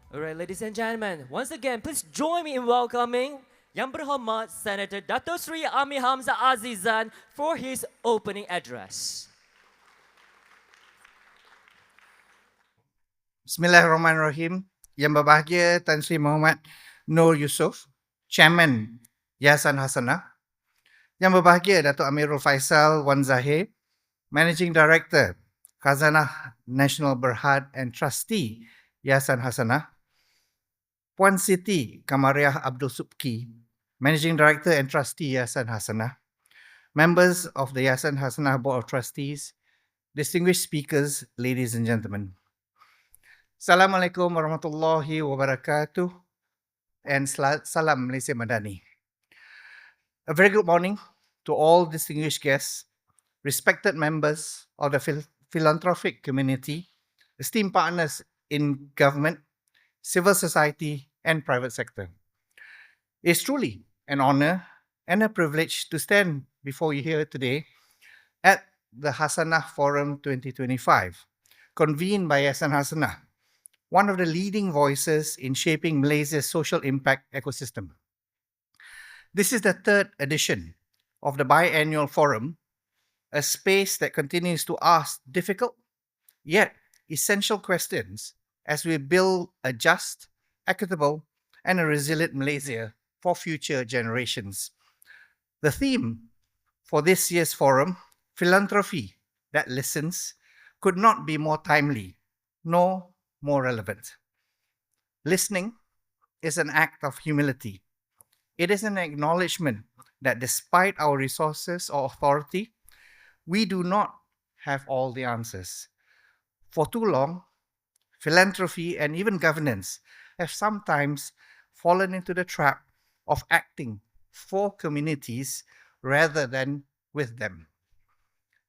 All right, ladies and gentlemen, once again, please join me in welcoming Yang Berhormat Senator Datuk Seri Amir Hamzah Azizan for his opening address. Bismillahirrahmanirrahim. Yang berbahagia Tan Sri Muhammad Nur Yusof, Chairman Yayasan Hasanah. Yang berbahagia Datuk Amirul Faisal Wan Zahir, Managing Director Khazanah Nasional Berhad and Trustee Yayasan Hasanah. Puan Siti Kamariah Abdul Subki, Managing Director and Trustee Yayasan Hasanah. Members of the Yayasan Hasanah Board of Trustees, distinguished speakers, ladies and gentlemen. Assalamualaikum warahmatullahi wabarakatuh and salam Malaysia Madani. A very good morning to all distinguished guests, respected members of the philanthropic community, esteemed partners in government, civil society, and private sector. It's truly an honor and a privilege to stand before you here today at the Hasanah Forum 2025, convened by Yayasan Hasanah, one of the leading voices in shaping Malaysia's social impact ecosystem. This is the third edition of the biannual forum, a space that continues to ask difficult yet essential questions as we build a just, equitable, and a resilient Malaysia for future generations. The theme for this year's forum, philanthropy that listens, could not be more timely nor more relevant. Listening is an act of humility. It is an acknowledgement that despite our resources or authority, we do not have all the answers. For too long, philanthropy and even governance have sometimes fallen into the trap of acting for communities rather than with them.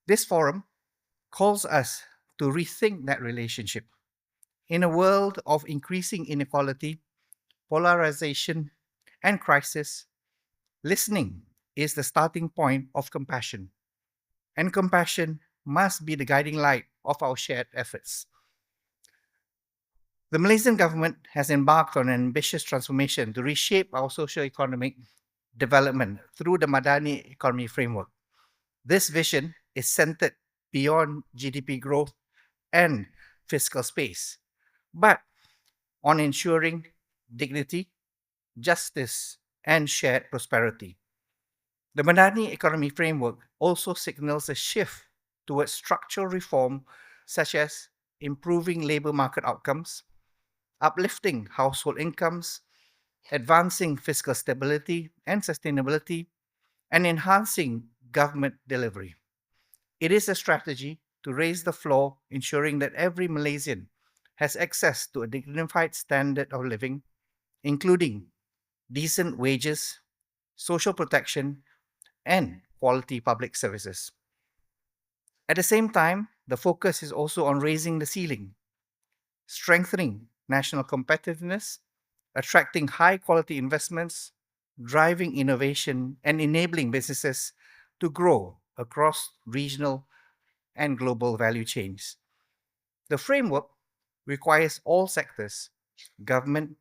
This forum calls us to rethink that relationship. In a world of increasing inequality, polarization, and crisis, listening is the starting point of compassion. And compassion must be the guiding light of our shared efforts. The Malaysian government has embarked on an ambitious transformation to reshape our socio-economic development through the Madani Economy Framework. This vision is centered beyond GDP growth and fiscal space, but on ensuring dignity, justice, and shared prosperity. The Madani Economy Framework also signals a shift towards structural reform, such as improving labor market outcomes, uplifting household incomes, advancing fiscal stability and sustainability, and enhancing government delivery. It is a strategy to raise the floor, ensuring that every Malaysian has access to a dignified standard of living, including decent wages, social protection, and quality public services. At the same time, the focus is also on raising the ceiling, strengthening national competitiveness, attracting high quality investments, driving innovation, and enabling businesses to grow across regional and global value chains. The framework requires all sectors, government,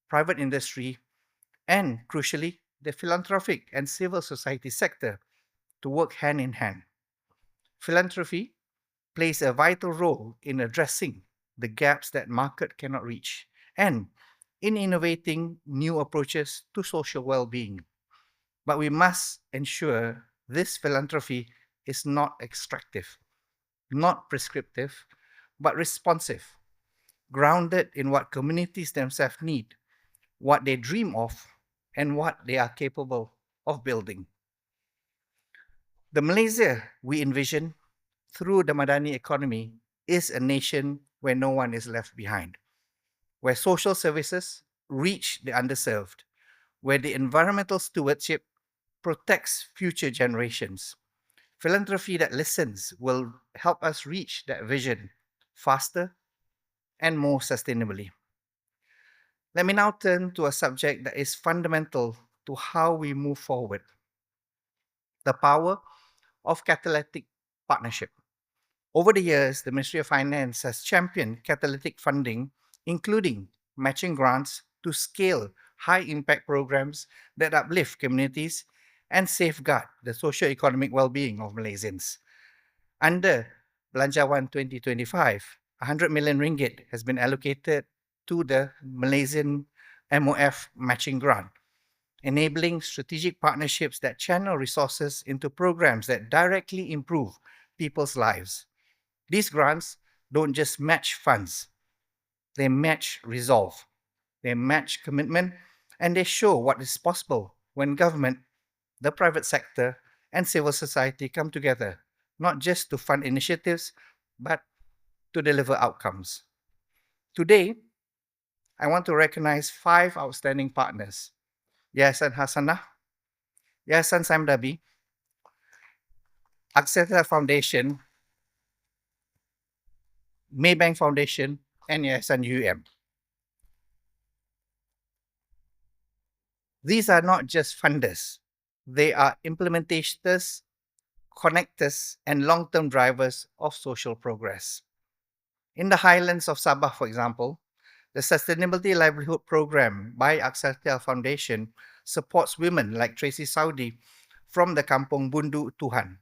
private industry, and crucially, the philanthropic and civil society sector to work hand in hand. Philanthropy plays a vital role in addressing the gaps that market cannot reach and in innovating new approaches to social well-being. But we must ensure this philanthropy is not extractive, not prescriptive, but responsive, grounded in what communities themselves need, what they dream of, and what they are capable of building. The Malaysia we envision through the Madani economy is a nation where no one is left behind, where social services reach the underserved, where the environmental stewardship protects future generations. Philanthropy that listens will help us reach that vision faster and more sustainably. Let me now turn to a subject that is fundamental to how we move forward: the power of catalytic partnership. Over the years, the Ministry of Finance has championed catalytic funding, including matching grants to scale high impact programs that uplift communities and safeguard the socio-economic well-being of Malaysians. Under Belanjawan 2025, 100 million ringgit has been allocated to the Malaysian MOF matching grant, enabling strategic partnerships that channel resources into programs that directly improve people's lives. These grants don't just match funds, they match resolve, they match commitment, and they show what is possible when government, the private sector, and civil society come together, not just to fund initiatives, but to deliver outcomes. Today, I want to recognize 5 outstanding partners: Yayasan Hasanah, Yayasan Samdabi, Axiata Foundation, Maybank Foundation, and Yayasan UM. These are not just funders, they are implementators, connectors, and long term drivers of social progress. In the highlands of Sabah, for example, the Sustainability Livelihood Program by Axiata Foundation supports women like Tracy Saudi from the Kampung Bundu Tuhan,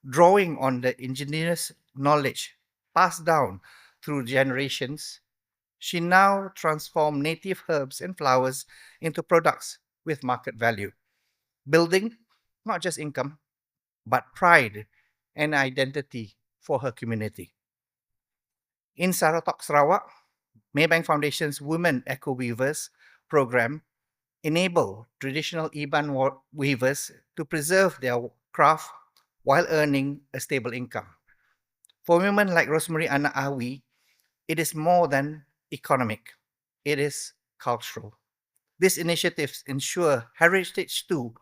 drawing on the indigenous knowledge passed down through generations. She now transforms native herbs and flowers into products with market value, building not just income, but pride and identity for her community. In Saratok, Sarawak, Maybank Foundation's Women Eco Weavers program enable traditional Iban weavers to preserve their craft while earning a stable income. For women like Rosemary Anna Awi, it is more than economic, it is cultural. These initiatives ensure heritage too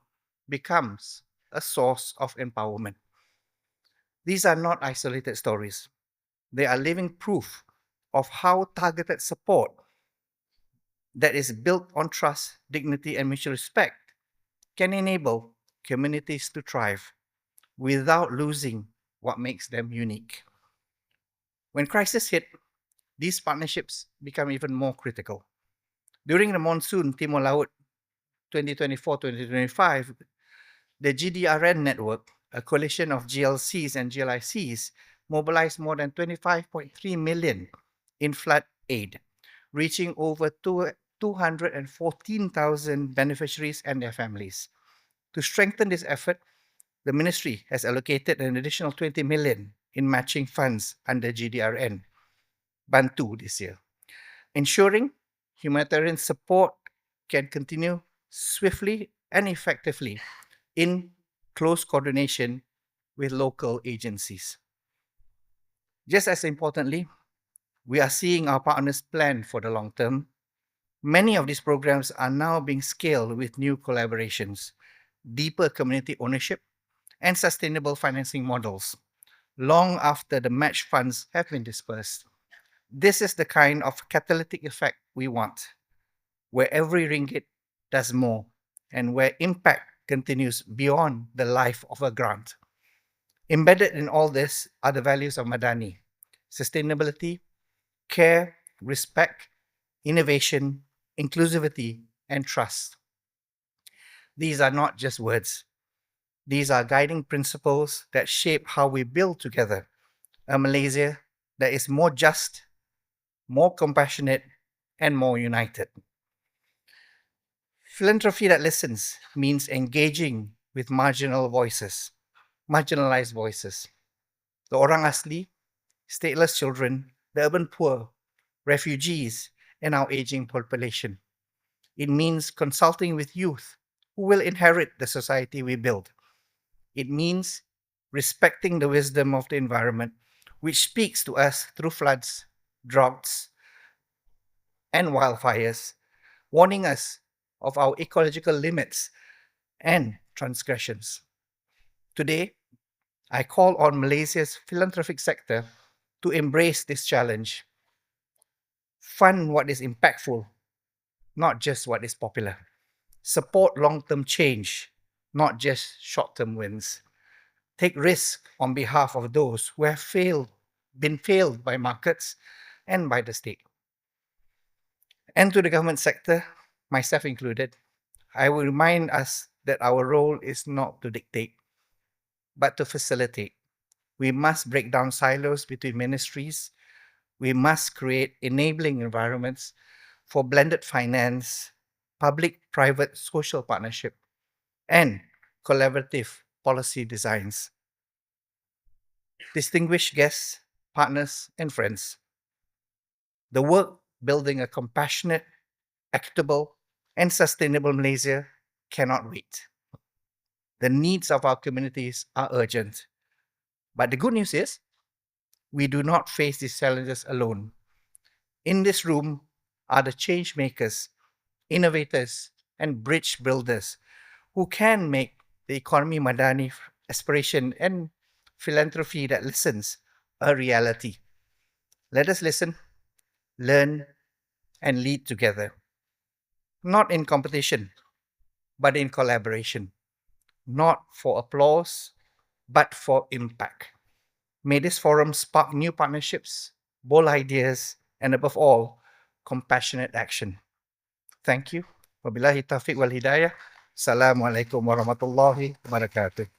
becomes a source of empowerment. These are not isolated stories. They are living proof of how targeted support that is built on trust, dignity, and mutual respect can enable communities to thrive without losing what makes them unique. When crises hit, these partnerships become even more critical. During the monsoon Timor Laut 2024-2025, the GDRN network, a coalition of GLCs and GLICs, mobilized more than 25.3 million in flood aid, reaching over 214,000 beneficiaries and their families. To strengthen this effort, the ministry has allocated an additional 20 million in matching funds under GDRN Bantu this year, ensuring humanitarian support can continue swiftly and effectively in close coordination with local agencies. Just as importantly, we are seeing our partners plan for the long term. Many of these programs are now being scaled with new collaborations, deeper community ownership, and sustainable financing models long after the match funds have been dispersed. This is the kind of catalytic effect we want, where every ringgit does more and where impact continues beyond the life of a grant. Embedded in all this are the values of Madani: sustainability, care, respect, innovation, inclusivity, and trust. These are not just words, these are guiding principles that shape how we build together a Malaysia that is more just, more compassionate, and more united. Philanthropy that listens means engaging with marginalized voices. The orang asli, stateless children, the urban poor, refugees, and our aging population. It means consulting with youth who will inherit the society we build. It means respecting the wisdom of the environment, which speaks to us through floods, droughts, and wildfires, warning us of our ecological limits and transgressions. Today, I call on Malaysia's philanthropic sector to embrace this challenge. Fund what is impactful, not just what is popular. Support long term change, not just short term wins. Take risk on behalf of those who have been failed by markets and by the state. And to the government sector, myself included, I will remind us that our role is not to dictate, but to facilitate. We must break down silos between ministries. We must create enabling environments for blended finance, public private social partnership, and collaborative policy designs. Distinguished guests, partners, and friends, the work building a compassionate, equitable, and sustainable Malaysia cannot wait. The needs of our communities are urgent. But the good news is, we do not face these challenges alone. In this room are the change makers, innovators, and bridge builders who can make the economy Madani aspiration and philanthropy that listens a reality. Let us listen, learn, and lead together, not in competition, but in collaboration, not for applause, but for impact. May this forum spark new partnerships, bold ideas, and above all, compassionate action. Thank you. Wabillahi taufiq wal hidayah. Assalamualaikum warahmatullahi wabarakatuh.